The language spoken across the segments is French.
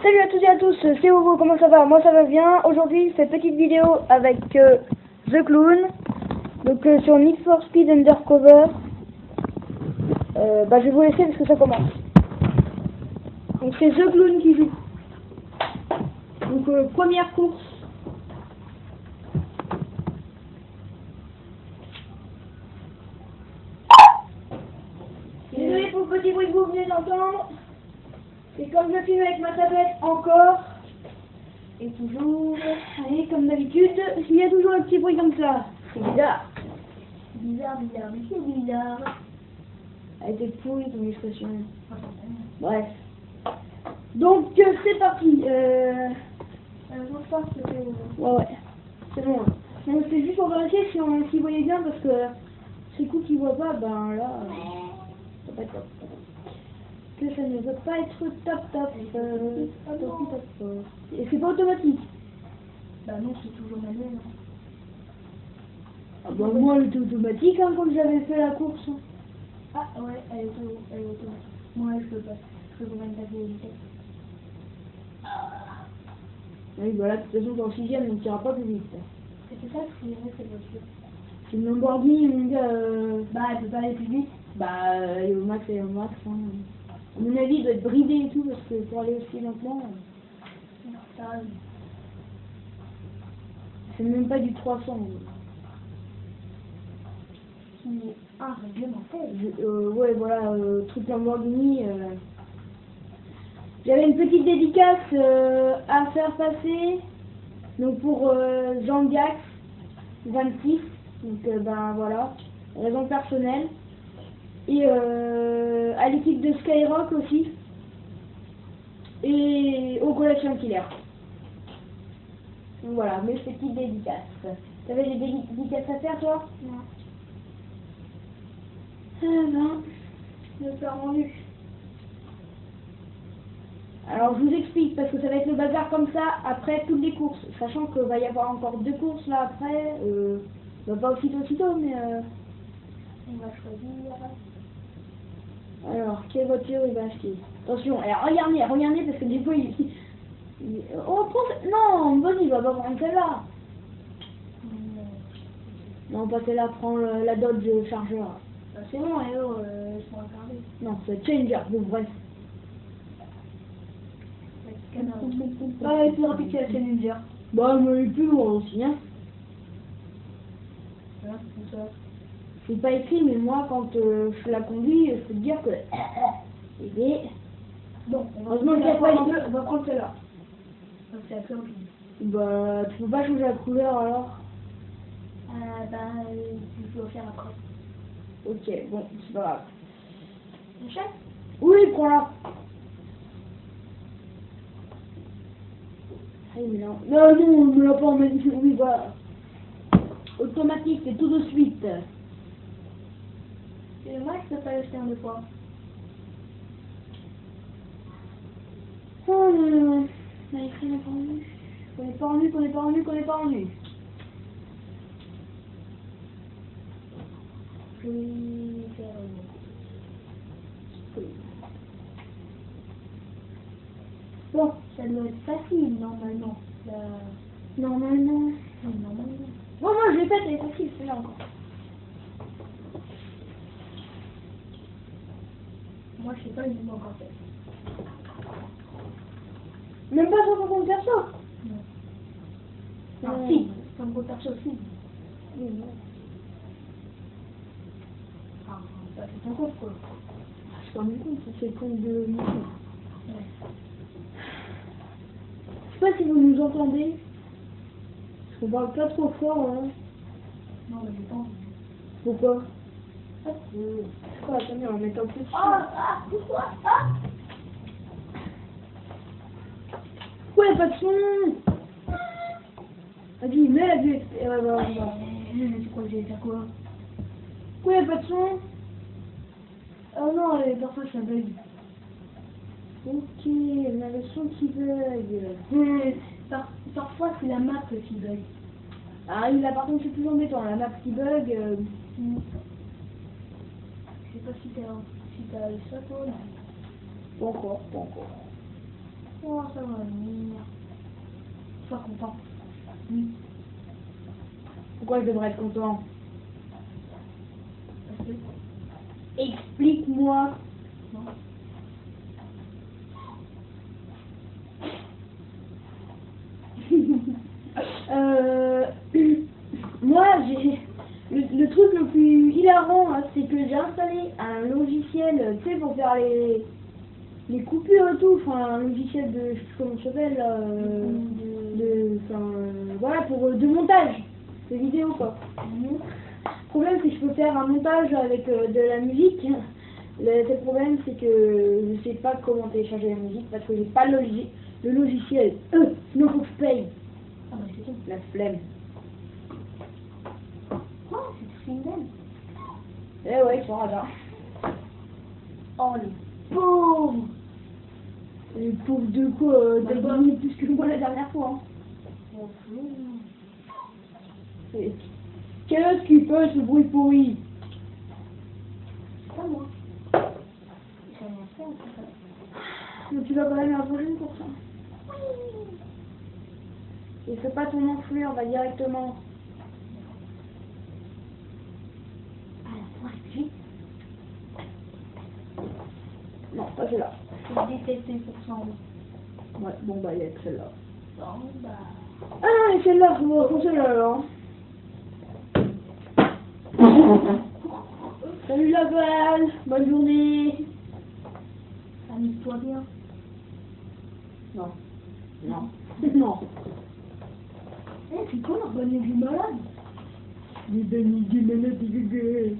Salut à toutes et à tous, c'est Ovo, comment ça va? Moi ça va bien. Aujourd'hui cette petite vidéo avec The Clown, donc sur Need for Speed Undercover. Je vais vous laisser parce que ça commence. Donc c'est The Clown qui joue. Donc première course. Désolé pour le petit bruit que vous venez d'entendre. C'est comme je filme avec ma tablette encore. Et toujours, allez, comme d'habitude, il y a toujours un petit bruit comme ça. C'est bizarre. Bizarre, mais c'est bizarre. Elle a été pourrie ton expression. Bref. Donc, c'est parti. Ouais. C'est bon. Non, c'est juste pour vérifier si vous voyez bien parce que c'est coup qui voit pas, ben là, ça va pas être top. Que ça ne va pas être top. Et c'est pas automatique. Bah non, c'est toujours manuel. Ah bah moi elle était automatique hein, quand j'avais fait la course. Ah ouais, elle est automatique. Moi je peux pas. Je peux quand même passer les vitesses. Oui voilà, de toute façon dans le 6ème on ne tirera pas plus vite. C'est ça que je voulais cette voiture. C'est une Lamborghini mon gars. Bah elle peut pas aller plus vite. Bah elle est au max hein. À mon avis il doit être bridé et tout parce que pour aller aussi lentement. Non, ça arrive. C'est même pas du 300. Qui est un réglementaire. Ouais voilà, truc Lamborghini. J'avais une petite dédicace à faire passer. Donc pour Jean Gax 26. Donc ben voilà, raison personnelle. Et à l'équipe de Skyrock aussi. Et au Collection Killer. Donc voilà, mes petites dédicaces. T'avais des dédicaces à faire toi? Non. Ah ben, je me suis rendu. Alors je vous explique parce que ça va être le bazar comme ça après toutes les courses. Sachant qu'il va y avoir encore 2 courses là après. Pas aussitôt mais On va choisir. alors, quelle voiture il va acheter? Attention, alors regardez parce que des fois oh, non, bon, il va pas prendre celle-là. Non, pas celle-là, prends la Dodge Charger. Bah, c'est bon, ils sont regardés. Non, c'est Changer, bon bref. Ah, elle est plus rapide que la Challenger. Bah, mais elle est plus loin aussi, hein. Voilà, c'est ça. C'est pas écrit, mais moi, quand je la conduis, je peux te dire que... Bon, heureusement qu'il y a pas les... on va prendre celle-là. Donc c'est la plus rapide. Bah, tu peux pas changer la couleur alors? Tu peux faire après. Ok, bon, c'est pas grave. Michel? Oui, prends-la. Ah, mais non. Non, on ne l'a pas en même temps. Oui, voilà. Automatique, c'est tout de suite. C'est dommage que je peux pas l'acheter en 2 fois. Oh non, non. On a écrit, qu'on n'est pas en nu. Je vais faire Bon, ça doit être facile normalement. Normalement. Bon, moi je l'ai faite, elle est facile, celle-là encore. Moi je sais pas, ils m'ont encore fait. Même pas sur ton compte perso? Non. Non. Si, sur mon perso aussi. Oui, non. Enfin, ça c'est ton compte quoi. C'est pas mon compte, c'est le compte de mon compte. Ouais. Je sais pas si vous nous entendez. Parce qu'on parle pas trop fort, hein. Non, mais j'ai pas envie. Pourquoi? Pourquoi? Attendez, on va mettre un peu de Pourquoi? Pourquoi y'a pas de son? Vas-y, mets la vue. Mais tu crois que j'ai fait quoi? Pourquoi y'a pas de son? Oh non, parfois ça bug. Ok, on a le son qui bug. Parfois c'est la map qui bug. Ah oui, là par contre c'est plus embêtant, la map qui bug. Je sais pas si t'as eu ça toi. Pas encore. Oh, ça va venir. Sois content. Oui. Pourquoi je devrais être content? Parce que... Explique-moi. Non. Moi, j'ai le truc le plus hilarant, hein, c'est que j'ai installé un logiciel, tu sais, pour faire les coupures et tout, enfin un logiciel de, je sais plus comment ça s'appelle, voilà, pour de montage de vidéos quoi. Le problème c'est que je peux faire un montage avec de la musique. Le seul problème c'est que je sais pas comment télécharger la musique parce que j'ai pas le logiciel. Sinon faut que je paye. Ah bah c'est tout. La flemme. Oh, c'est Swindon. Eh ouais, par hasard. Oh, les pauvres. Les pauvres de quoi, t'as gagné plus que moi la dernière fois. Hein. Oh, Et qu'est-ce qui fait ce bruit pourri? c'est pas moi. J'ai rien fait, en fait. Mais tu vas quand même la prochaine pour ça. Et fais pas ton enflure, va directement. Alors, moi, vite. Non, pas celle-là. Je déteste pour ça. Ouais, bon bah il y a que celle-là. Bon, bah... Ah, et celle-là, bon, prends celle-là alors. Salut la balle, bonne journée. Amuse-toi bien. Non. Non. Non. Eh, c'est quoi leur bonne du malade? Les bénis du malade du bébé.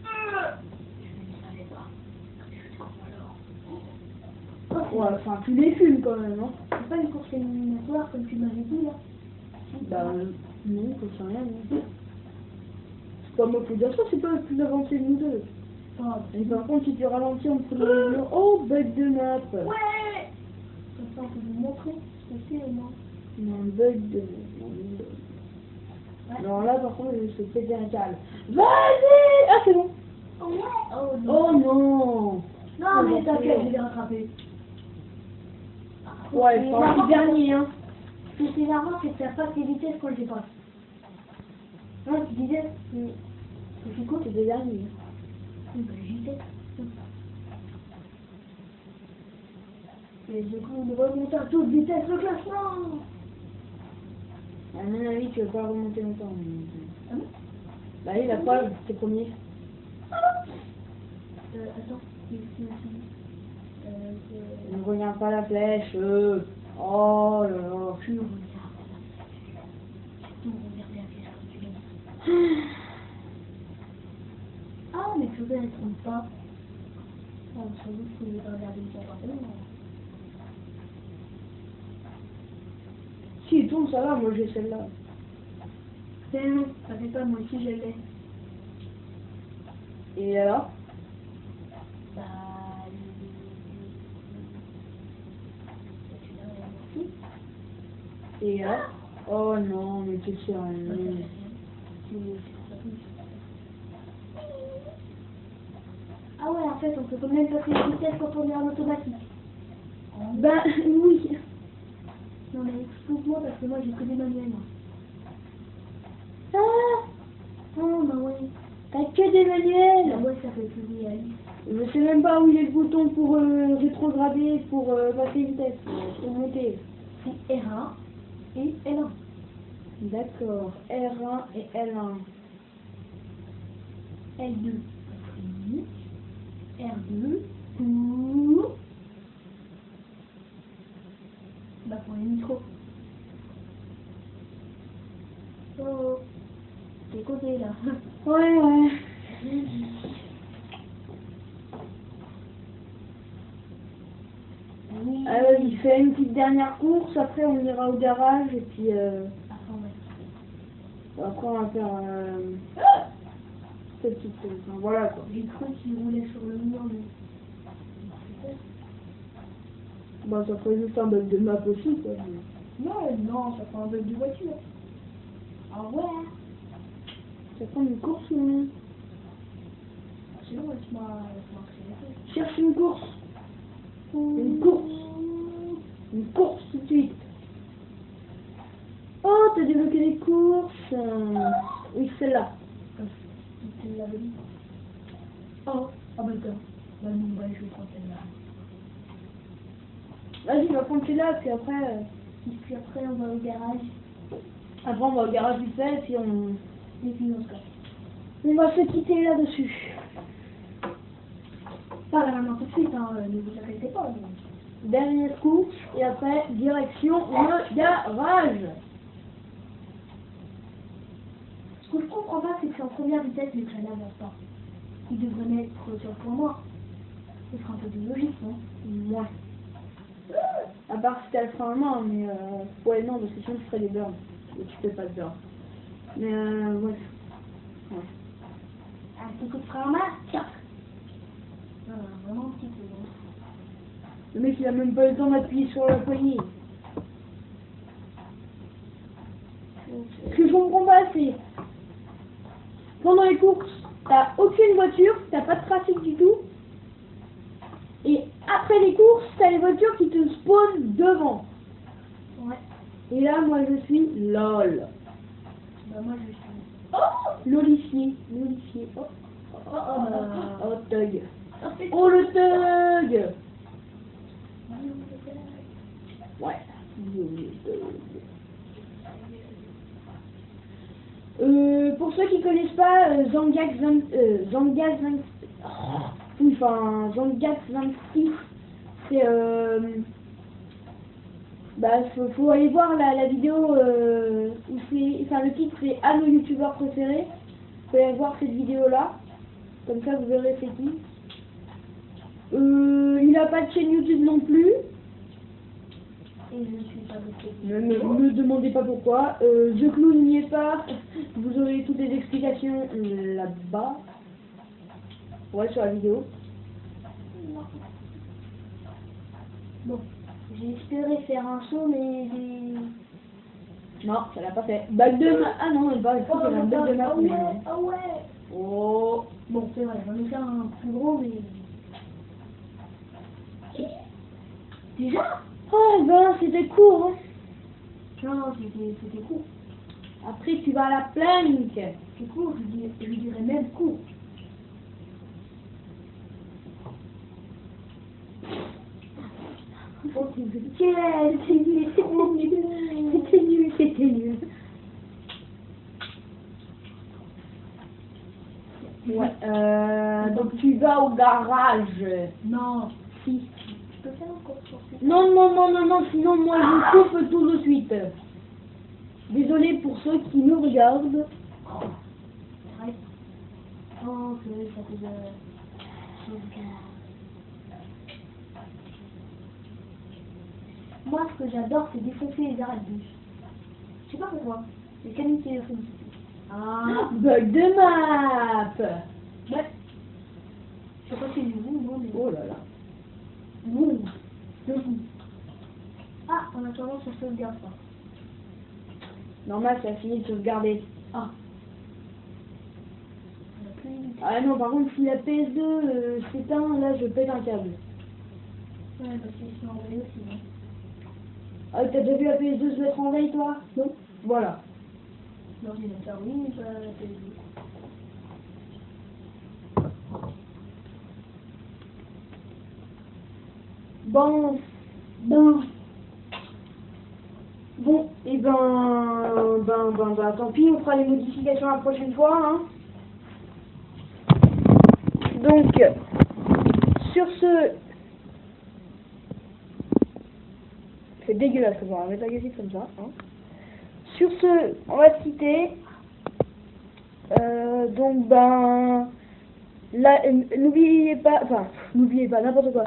Je ne savais pas. Ouais, enfin tu les fumes quand même, hein. C'est pas une course éliminatoire comme tu m'avais dit là? Bah non, ça sert à rien. Non. C'est pas moi qui dis ça, c'est pas le plus avancé de nous deux. Ah, Et par contre, si tu ralentis en prenant le mur, oh bug de map. ouais! Comme ça, on peut vous montrer ce que c'est, moi. Non, bug de map. Ouais. Non, là par contre, je fais péter un câble. Vas-y! Ah, c'est bon. Oh, ouais! Oh non! Oh non! Non, mais t'inquiète, je vais rattraper. Ouais, je pense que dernier, hein. Ce qui est énervant, c'est que ça passe les vitesses quand je dépasse. Non, tu disais? C'est du coup, t'es des derniers. Oui, bah, j'y sais. Et du coup, on remonte à toute vitesse le classement. À mon avis, tu vas pas remonter longtemps. Ah bon? Bah oui, la preuve, t'es premier. Attends. Ne regarde pas la flèche. Oh là là. Je regarde. Surtout, regarde la pièce que tu gagnes. Ah, mais tu ne trompe pas. Ah, sans doute que je vais pas regarder le temps. Si il tourne, ça va, moi j'ai celle-là. Mais non, ça fait pas, moi aussi je l'ai. Et alors? Bah, tu l'as aussi. Et alors? Oh non, mais t'es sérieux. Ah ouais, en fait, on peut quand même passer les vitesses quand on est en automatique. Ben oui. Non mais explique-moi parce que moi j'ai que des manuels. Moi. Ah, Oh bah ouais. t'as que des La manuels. boîte ça fait plus réaliste. Je sais même pas où il est le bouton pour rétrograder, pour passer vitesse, pour monter. C'est R1 et L1. D'accord, R1 et L1. L2. R2. Ouh. Bah pour les micros. Oh. T'es côté là. Ouais, ouais. Oui. Il fait une petite dernière course, après on ira au garage et puis Attends, ouais. après on va faire cette petite enfin, voilà quoi. J'ai cru qu'il roulait sur le mur, mais... Bah ça ferait juste un bug de map aussi quoi. Non, non, ça fait un bug de voiture. Ah ouais. Ça prend une course ou Sinon, laisse-moi créer. cherche une course. Une course. suite. Oh, t'as débloqué les courses. Oui, celle-là. Tu l'avais dit. Oh, ah bah attends. Bah non, bah je vais prendre celle-là. Vas-y, on va prendre celui-là, puis après... Et puis après, on va au garage. Après, on va au garage vite fait, et puis on... Et puis on se casse. On va se quitter là-dessus. Pas la main tout de suite, hein, ne vous inquiétez pas. Mais... Dernier coup, et après, direction le garage. Ce que je comprends pas, c'est que c'est en première vitesse, mais que ça n'avance pas. Il devrait mettre sur le point mort. Ce serait un peu de logique, non? Ouais. À part si t'as le frein à main, mais ouais, non, parce que sinon tu ferais des burns. Et tu fais pas de burn. Mais ouais. Un petit coup de frein à main, tiens. Vraiment un petit peu. Hein. Le mec il a même pas le temps d'appuyer sur la poignée. Ce que je comprends pas, c'est pendant les courses, t'as aucune voiture, t'as pas de trafic du tout. Et après les courses, t'as les voitures qui te spawnent devant. Ouais. Et là, moi je suis LOL. Bah moi je suis... Oh, l'olicier. L'olicier. Oh, oh, thug. Oh, c'est... Oh, le thug. Ouais. Pour ceux qui connaissent pas Zangax 26, c'est bah faut aller voir la vidéo où c'est, enfin le titre c'est à nos youtubeurs préférés. Faut aller voir cette vidéo là, comme ça vous verrez c'est qui. Il a pas de chaîne YouTube non plus. Et je ne suis pas bloquée. Ne me demandez pas pourquoi. The Clown n'y est pas. Vous aurez toutes les explications là-bas. Ouais, sur la vidéo. Non. Bon, j'ai espéré faire un saut, mais j'ai... Non, ça l'a pas fait. Bac de ma... Ah non, elle va, il faut qu'elle ait un bac de ma... Ah ouais, ah ouais. Oh. Bon, c'est vrai, j'en ai fait un plus gros, mais... Déjà? Oh ben, c'était court. Hein. Non, c'était court. Après, tu vas à la planque. C'est court, je dirais même court. Oh, c'était nul, c'était nul. Ouais, donc tu vas au garage. Non. Si. Je peux faire encore sortir. Non, sinon moi je coupe tout de suite. Désolé pour ceux qui nous regardent. Ouais. Oh, que ça fait de... Moi, ce que j'adore, c'est défoncer les arrêts de bus. Je sais pas pourquoi. C'est Camille qui les fait. Ah, Bug de map. ouais. Je sais pas si c'est du vous, non, mais... Oh là là. Boum. Ah, en attendant, ça sauvegarde pas. Normal, ça a fini de sauvegarder. Ah. On a plus une... Ah non, par contre, si la PS2 s'éteint, là je pète un câble. Ouais, parce qu'ils sont envoyés aussi, hein. Ah, t'as déjà vu la PS2 se mettre en veille, toi? Non. Voilà. L'ordinateur, oui, mais pas la télévision. Bon, et tant pis, on fera les modifications la prochaine fois, hein. Donc, sur ce... C'est dégueulasse, on va mettre la gazette comme ça, hein. Sur ce, on va se quitter. Donc, là, n'oubliez pas, n'importe quoi.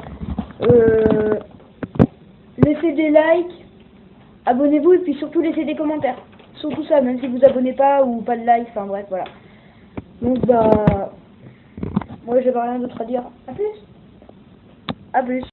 Laissez des likes, abonnez-vous et puis surtout laissez des commentaires. Surtout ça, même si vous abonnez pas ou pas de like, enfin bref, voilà. Donc, moi j'avais rien d'autre à dire. À plus.